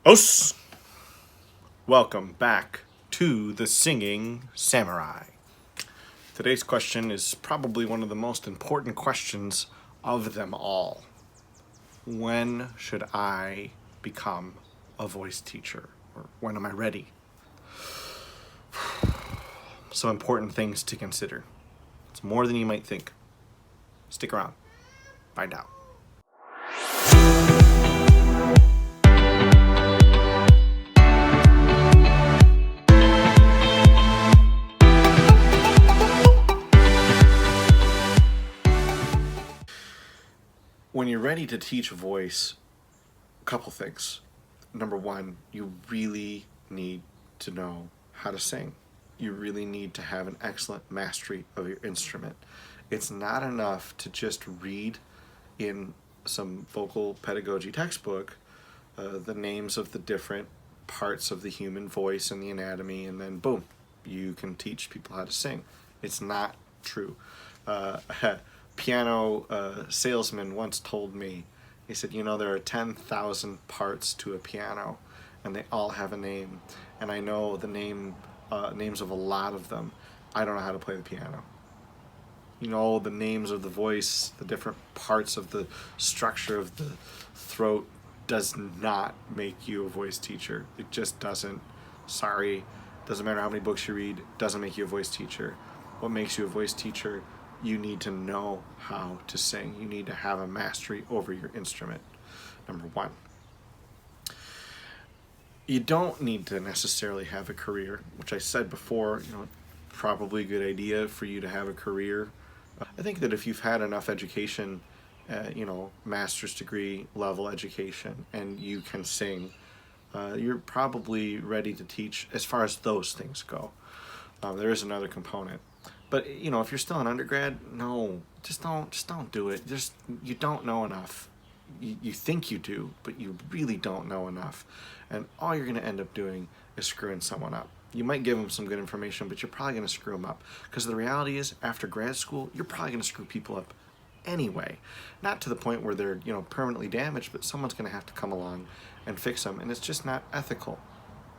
Os! Welcome back to the Singing Samurai. Today's question is probably one of the most important questions of them all. When should I become a voice teacher? Or when am I ready? Some important things to consider. It's more than you might think. Stick around. Find out. When you're ready to teach voice, a couple things. Number one, you really need to know how to sing. You really need to have an excellent mastery of your instrument. It's not enough to just read in some vocal pedagogy textbook the names of the different parts of the human voice and the anatomy, and then boom, you can teach people how to sing. It's not true. Piano salesman once told me, he said, there are 10,000 parts to a piano, and they all have a name, and I know the names of a lot of them. I don't know how to play the piano. The names of the voice, the different parts of the structure of the throat does not make you a voice teacher. It just doesn't. Sorry. Doesn't matter how many books you read, doesn't make you a voice teacher. What makes you a voice teacher? You need to know how to sing. You need to have a mastery over your instrument. Number one. You don't need to necessarily have a career, which I said before, probably a good idea for you to have a career. I think that if you've had enough education, master's degree level education, and you can sing, you're probably ready to teach as far as those things go. There is another component. But if you're still an undergrad, no, just don't do it. You don't know enough. You think you do, but you really don't know enough. And all you're going to end up doing is screwing someone up. You might give them some good information, but you're probably going to screw them up. Because the reality is, after grad school, you're probably going to screw people up anyway. Not to the point where they're, permanently damaged, but someone's going to have to come along and fix them. And it's just not ethical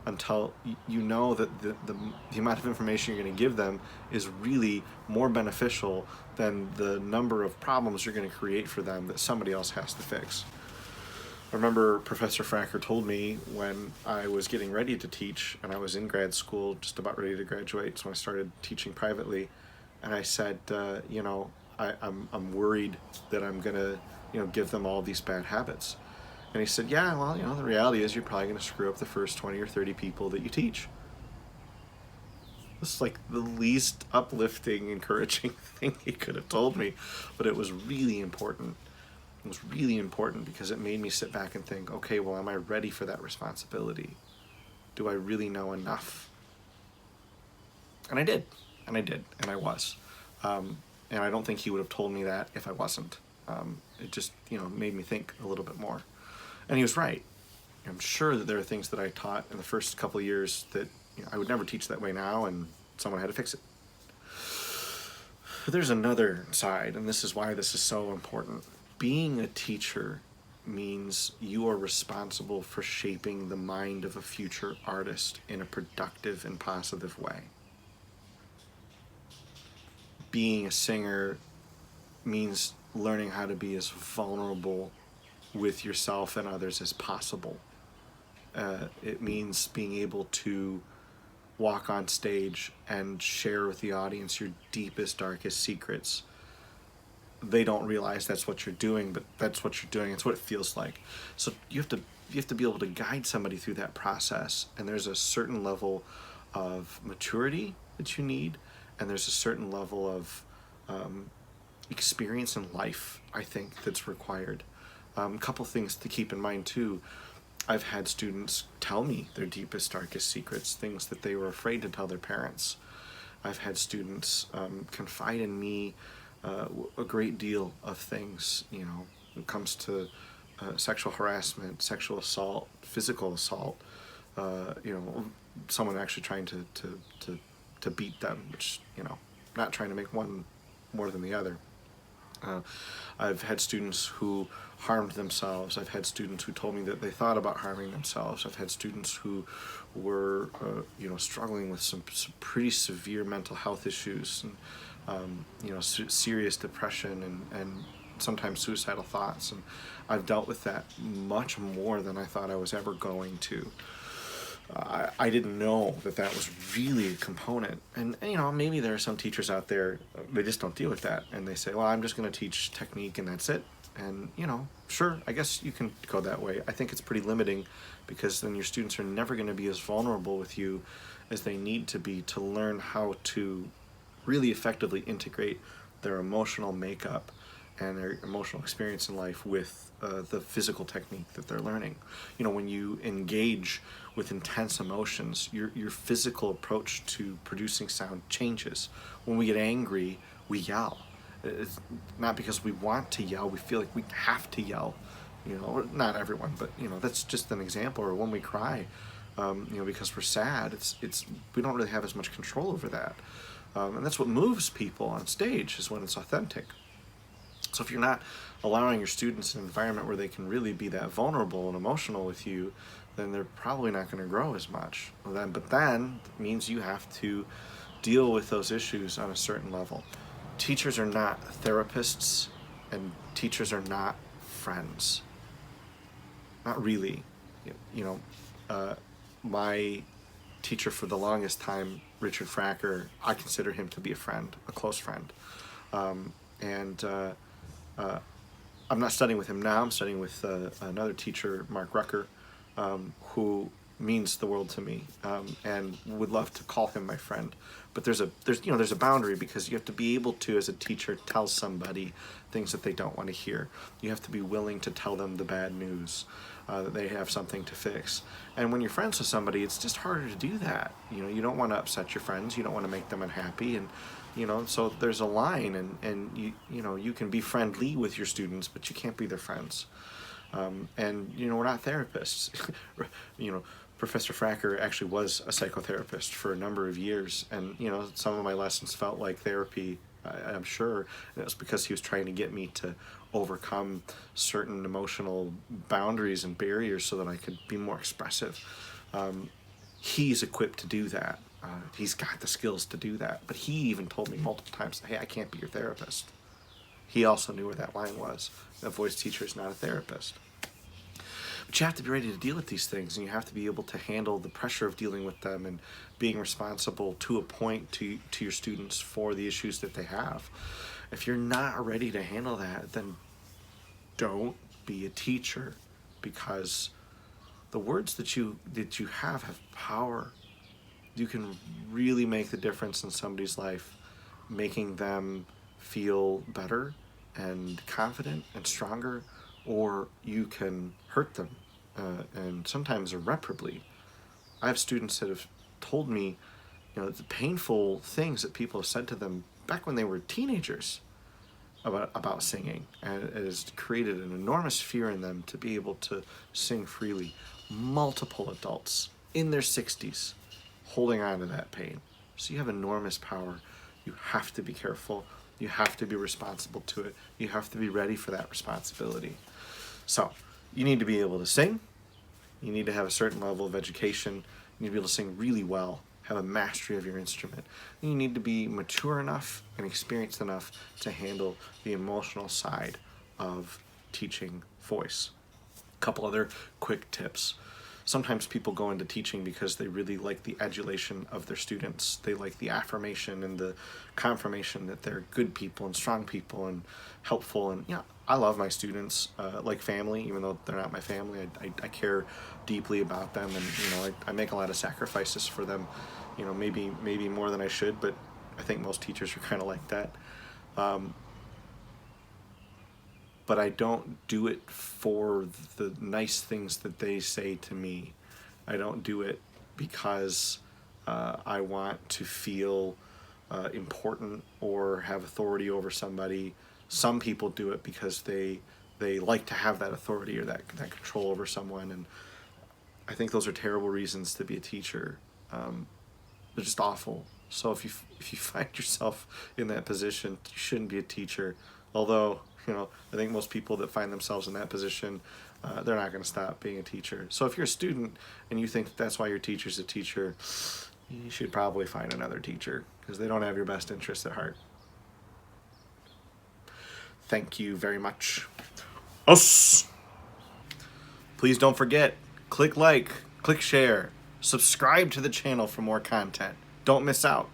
until you know that the amount of information you're going to give them is really more beneficial than the number of problems you're going to create for them that somebody else has to fix. I remember Professor Fracker told me when I was getting ready to teach and I was in grad school, just about ready to graduate, so I started teaching privately, and I said, I'm worried that I'm going to give them all these bad habits. And he said, yeah, well, the reality is you're probably going to screw up the first 20 or 30 people that you teach. This is like the least uplifting, encouraging thing he could have told me, but it was really important. It was really important because it made me sit back and think, okay, well, am I ready for that responsibility? Do I really know enough? And I did, and I was. And I don't think he would have told me that if I wasn't. It just, made me think a little bit more. And he was right. I'm sure that there are things that I taught in the first couple of years that I would never teach that way now, and someone had to fix it. But there's another side, and this is why this is so important. Being a teacher means you are responsible for shaping the mind of a future artist in a productive and positive way. Being a singer means learning how to be as vulnerable with yourself and others as possible. It means being able to walk on stage and share with the audience your deepest, darkest secrets. They don't realize that's what you're doing, but that's what you're doing. It's what it feels like. So you have to be able to guide somebody through that process. And there's a certain level of maturity that you need, and there's a certain level of experience in life, I think, that's required. A couple things to keep in mind too. I've had students tell me their deepest, darkest secrets, things that they were afraid to tell their parents. I've had students confide in me a great deal of things, when it comes to sexual harassment, sexual assault, physical assault, someone actually trying to beat them, which, not trying to make one more than the other. I've had students who harmed themselves. I've had students who told me that they thought about harming themselves. I've had students who were, struggling with some pretty severe mental health issues, and serious depression, and sometimes suicidal thoughts. And I've dealt with that much more than I thought I was ever going to. I didn't know that was really a component. And maybe there are some teachers out there, they just don't deal with that. And they say, well, I'm just going to teach technique and that's it. And, sure, I guess you can go that way. I think it's pretty limiting, because then your students are never going to be as vulnerable with you as they need to be to learn how to really effectively integrate their emotional makeup and their emotional experience in life with the physical technique that they're learning. When you engage with intense emotions, your physical approach to producing sound changes. When we get angry, we yell. It's not because we want to yell, we feel like we have to yell. Not everyone, but that's just an example. Or when we cry, because we're sad, it's we don't really have as much control over that. And that's what moves people on stage, is when it's authentic. So if you're not allowing your students an environment where they can really be that vulnerable and emotional with you, then they're probably not going to grow as much. But then it means you have to deal with those issues on a certain level. Teachers are not therapists, and teachers are not friends. Not really. My teacher for the longest time, Richard Fracker, I consider him to be a friend, a close friend. I'm not studying with him now. I'm studying with another teacher, Mark Rucker, who means the world to me, and would love to call him my friend. But there's a boundary, because you have to be able to, as a teacher, tell somebody things that they don't want to hear. You have to be willing to tell them the bad news, that they have something to fix. And when you're friends with somebody, it's just harder to do that. You don't want to upset your friends. You don't want to make them unhappy, and so there's a line, and you can be friendly with your students, but you can't be their friends. And we're not therapists. Professor Fracker actually was a psychotherapist for a number of years, and some of my lessons felt like therapy, I'm sure. And it was because he was trying to get me to overcome certain emotional boundaries and barriers so that I could be more expressive. He's equipped to do that. He's got the skills to do that. But he even told me multiple times, hey, I can't be your therapist. He also knew where that line was. A voice teacher is not a therapist. But you have to be ready to deal with these things, and you have to be able to handle the pressure of dealing with them and being responsible to a point to your students for the issues that they have. If you're not ready to handle that, then don't be a teacher, because the words that you have power. You can really make the difference in somebody's life, making them feel better and confident and stronger, or you can hurt them, and sometimes irreparably. I have students that have told me, the painful things that people have said to them back when they were teenagers about singing, and it has created an enormous fear in them to be able to sing freely. Multiple adults in their 60s holding on to that pain. So you have enormous power. You have to be careful. You have to be responsible to it. You have to be ready for that responsibility. So you need to be able to sing. You need to have a certain level of education. You need to be able to sing really well, have a mastery of your instrument. And you need to be mature enough and experienced enough to handle the emotional side of teaching voice. A couple other quick tips. Sometimes people go into teaching because they really like the adulation of their students. They like the affirmation and the confirmation that they're good people and strong people and helpful. And I love my students like family, even though they're not my family. I care deeply about them, and I make a lot of sacrifices for them. Maybe more than I should, but I think most teachers are kind of like that. But I don't do it for the nice things that they say to me. I don't do it because I want to feel important or have authority over somebody. Some people do it because they like to have that authority or that control over someone, and I think those are terrible reasons to be a teacher. They're just awful. So if you find yourself in that position, you shouldn't be a teacher. Although, I think most people that find themselves in that position, they're not going to stop being a teacher. So if you're a student and you think that's why your teacher's a teacher, you should probably find another teacher because they don't have your best interests at heart. Thank you very much. Us. Please don't forget, click like, click share, subscribe to the channel for more content. Don't miss out.